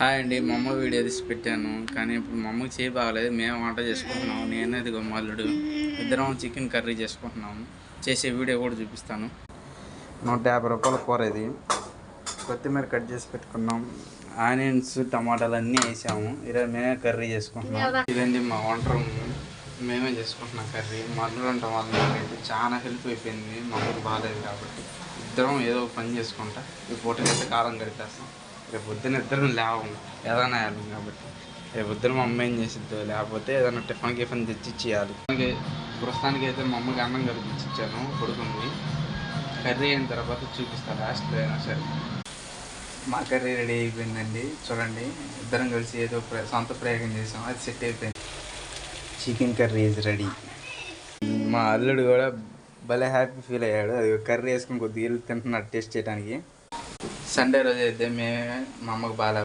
Hi అండి. మా అమ్మ వీడియో తీసి పెట్టాను. కానీ ఇప్పుడు మా అమ్మకి చేయి బాగలేదు. మేము వంట చేసుకుంటున్నాము. నేను ఇదిగో మా అల్లుడు ఇద్దరం చికెన్ కర్రీ చేసుకుంటున్నాము. చేసే వీడియో కూడా చూపిస్తాను. 150 రూపాయల కూర ఇది. కొత్తిమీర కట్ చేసి పెట్టుకున్నాం. ఆనియన్స్ టమాటాలు అన్నీ వేసాము. ఈరోజు మేమే కర్రీ చేసుకుంటున్నాం. ఇదండి మా వంట రూమ్. మేమే చేసుకుంటున్నాం కర్రీ. మా అల్లుడు ఉండటం వల్ల నాకైతే చాలా హెల్ప్ అయిపోయింది. మా అమ్మకి బాగాలేదు కాబట్టి ఇద్దరం ఏదో పని చేసుకుంటా ఈ పూటకైతే కాలం గడిపేస్తాం. రేపు పొద్దున్న ఇద్దరం లేవము, ఏదైనా వేయాలి కాబట్టి రేపు పొద్దున్న మా అమ్మ ఏం చేసిద్దో, లేకపోతే ఏదైనా టిఫిన్ తెచ్చి ఇచ్చేయాలి. ప్రస్తుతానికి అయితే మా అమ్మకి అన్నం కలిపించి ఇచ్చాను, కొడుకుంది. కర్రీ అయిన తర్వాత చూపిస్తాను లాస్ట్లో అయినా సరే. మా కర్రీ రెడీ అయిపోయిందండి. చూడండి, ఇద్దరం కలిసి ఏదో సొంత ప్రయోగం చేసాం, అది సెట్ అయిపోయింది. Chicken curry is ready. మా అల్లుడు కూడా భలే హ్యాపీ ఫీల్ అయ్యాడు. అది కర్రీ వేసుకుని కొద్దిగా తింటున్నాడు టేస్ట్ చేయడానికి. సండే రోజు అయితే మా అమ్మకు బాగా